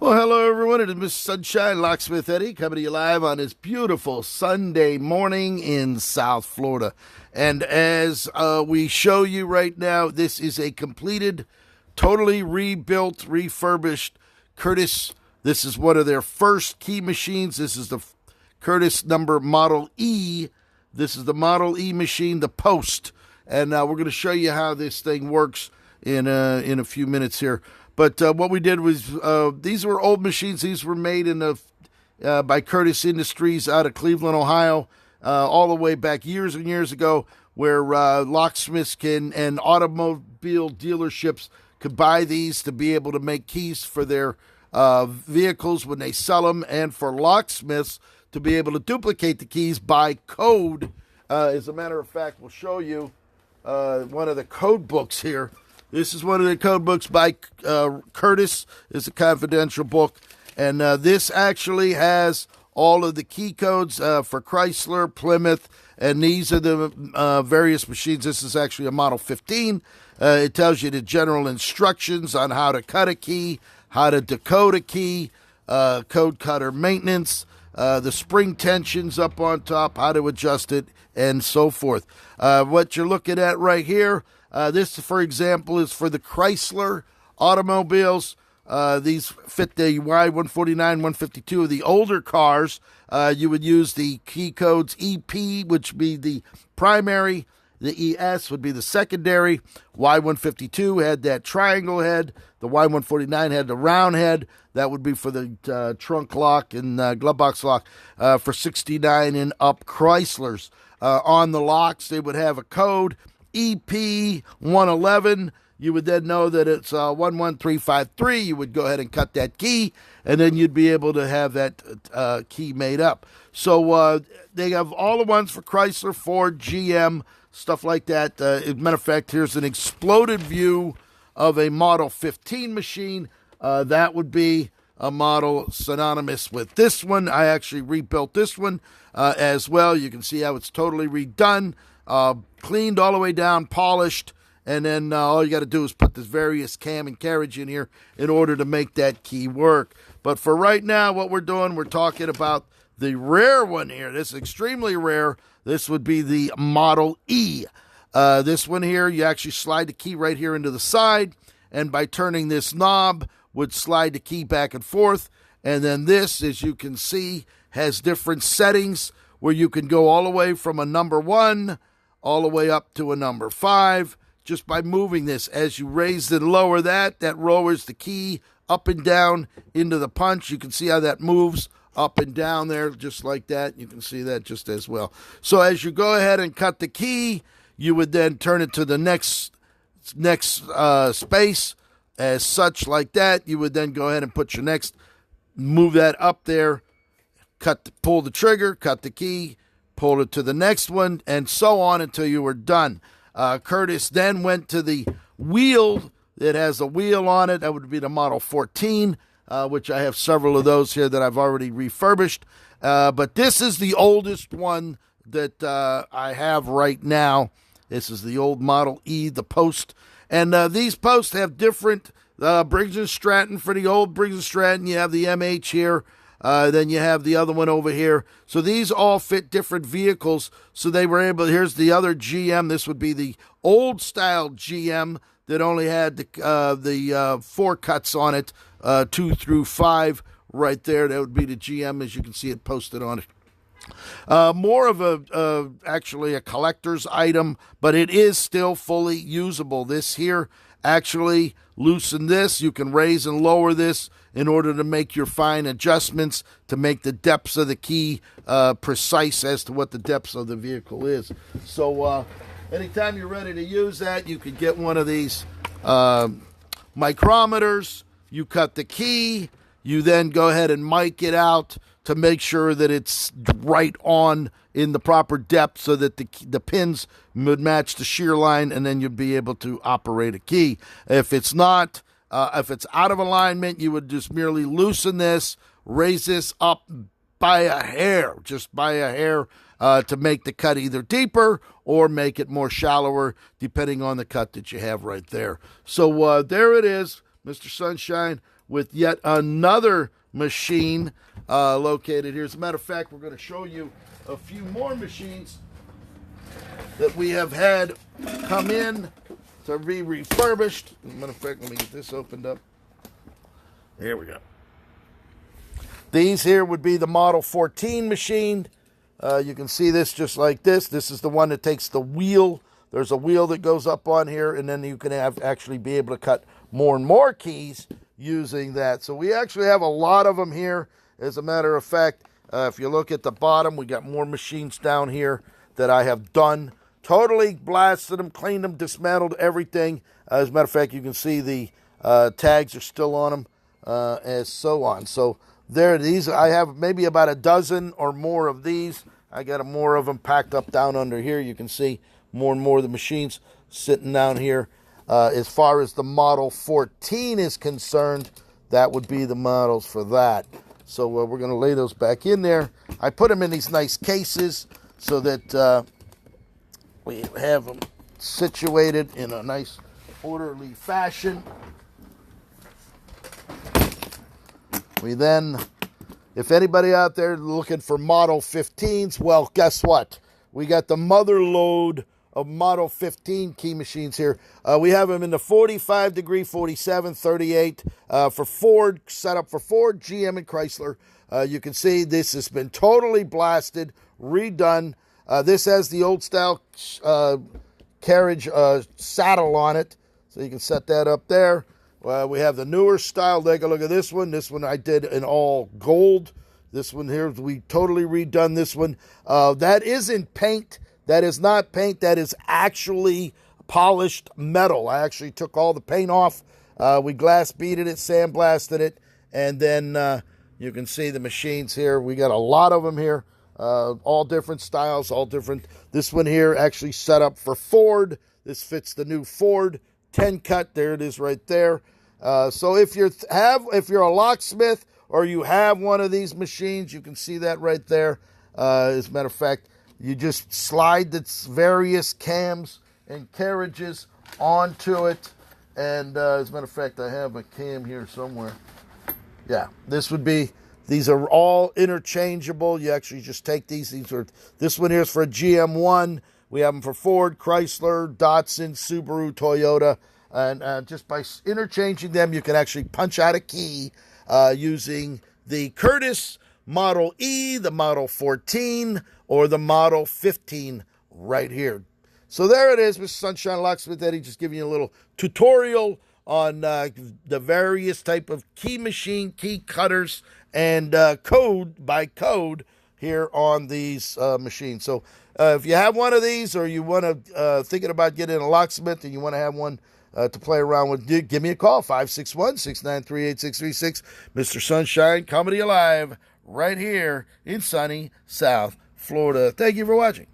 Well, hello everyone. It is Mr. Sunshine, Locksmith Eddy, coming to you live on this beautiful Sunday morning in South Florida. And as we show you right now, this is a completed, totally rebuilt, refurbished Curtis. This is one of their first key machines. This is the Curtis number Model E. This is the Model E machine, the Post. And we're going to show you how this thing works in a few minutes here. But what we did was, these were old machines. These were made by Curtis Industries out of Cleveland, Ohio, all the way back years and years ago, where locksmiths and automobile dealerships could buy these to be able to make keys for their vehicles when they sell them, and for locksmiths to be able to duplicate the keys by code. As a matter of fact, we'll show you one of the code books here. This is one of the code books by Curtis. It's a confidential book. And this actually has all of the key codes for Chrysler, Plymouth, and these are the various machines. This is actually a Model 15. It tells you the general instructions on how to cut a key, how to decode a key, code cutter maintenance, the spring tensions up on top, how to adjust it, and so forth. What you're looking at right here, this, for example, is for the Chrysler automobiles. These fit the Y149, 152 of the older cars. You would use the key codes EP, which would be the primary. The ES would be the secondary. Y152 had that triangle head. The Y149 had the round head. That would be for the trunk lock and glove box lock for 69 and up Chryslers. On the locks, they would have a code EP111. You would then know that it's 11353. You would go ahead and cut that key, and then you'd be able to have that key made up. So they have all the ones for Chrysler, Ford, GM, stuff like that. As a matter of fact, here's an exploded view of a Model 15 machine. That would be a model synonymous with this one. I actually rebuilt this one as well. You can see how it's totally redone. Cleaned all the way down, polished, and then all you got to do is put this various cam and carriage in here in order to make that key work. But for right now, what we're doing, we're talking about the rare one here. This is extremely rare. This would be the Model E. This one here, you actually slide the key right here into the side, and by turning this knob, would slide the key back and forth. And then this, as you can see, has different settings where you can go all the way from a number 1 all the way up to a number 5 just by moving this. As you raise and lower that lowers the key up and down into the punch. You can see how that moves up and down there just like that. You can see that just as well. So as you go ahead and cut the key, you would then turn it to the next space as such like that. You would then go ahead and put your next, move that up there, pull the trigger, cut the key, pull it to the next one, and so on until you were done. Curtis then went to the wheel that has a wheel on it. That would be the Model 14, which I have several of those here that I've already refurbished. But this is the oldest one that I have right now. This is the old Model E, the Post. And these posts have different Briggs & Stratton. For the old Briggs & Stratton, you have the MH here. Then you have the other one over here. So these all fit different vehicles. So they were able, here's the other GM. This would be the old style GM that only had the 4 cuts on it, 2 through 5 right there. That would be the GM, as you can see it posted on it. More of actually a collector's item, but it is still fully usable. This here actually loosen this. You can raise and lower this in order to make your fine adjustments to make the depths of the key precise as to what the depths of the vehicle is. So anytime you're ready to use that, you could get one of these micrometers. You cut the key. You then go ahead and mic it out to make sure that it's right on in the proper depth so that the pins would match the shear line, and then you'd be able to operate a key. If it's not, if it's out of alignment, you would just merely loosen this, raise this up by a hair, just by a hair, to make the cut either deeper or make it more shallower, depending on the cut that you have right there. So there it is, Mr. Sunshine, with yet another machine located here. As a matter of fact, we're going to show you a few more machines that we have had come in to be refurbished. As a matter of fact, let me get this opened up. Here we go. These here would be the Model 14 machine. You can see this just like this. This is the one that takes the wheel. There's a wheel that goes up on here, and then you can actually be able to cut more and more keys using that. So we actually have a lot of them here. As a matter of fact, if you look at the bottom, we got more machines down here that I have done. Totally blasted them, cleaned them, dismantled everything. As a matter of fact, you can see the tags are still on them, as so on. So there, these, I have maybe about a dozen or more of these. I got more of them packed up down under here. You can see more and more of the machines sitting down here. As far as the Model 14 is concerned, that would be the models for that. So we're going to lay those back in there. I put them in these nice cases so that we have them situated in a nice orderly fashion. We then, if anybody out there looking for Model 15s, well, guess what? We got the mother load of Model 15 key machines here. We have them in the 45 degree, 47, 38 for Ford, set up for Ford, GM, and Chrysler. You can see this has been totally blasted, redone. This has the old style carriage saddle on it, so you can set that up there. We have the newer style. Take a look at this one. This one I did in all gold. This one here, we totally redone this one. That isn't paint. That is not paint. That is actually polished metal. I actually took all the paint off. We glass beaded it, sandblasted it, and then you can see the machines here. We got a lot of them here. All different styles, all different. This one here actually set up for Ford. This fits the new Ford 10 cut. There it is right there. So if you're a locksmith or you have one of these machines, you can see that right there. As a matter of fact, you just slide the various cams and carriages onto it. And as a matter of fact, I have a cam here somewhere. Yeah, this would be, these are all interchangeable. You actually just take these. This one here is for a GM1. We have them for Ford, Chrysler, Datsun, Subaru, Toyota. And just by interchanging them, you can actually punch out a key using the Curtis Model E, the Model 14, or the Model 15 right here. So there it is, Mr. Sunshine Locksmith Eddy, just giving you a little tutorial on the various type of key machine, key cutters, and code by code here on these machines. So if you have one of these, or you want to thinking about getting a locksmith and you want to have one to play around with, give me a call, 561-693-8636. Mr. Sunshine coming to you live right here in sunny South Florida. Thank you for watching.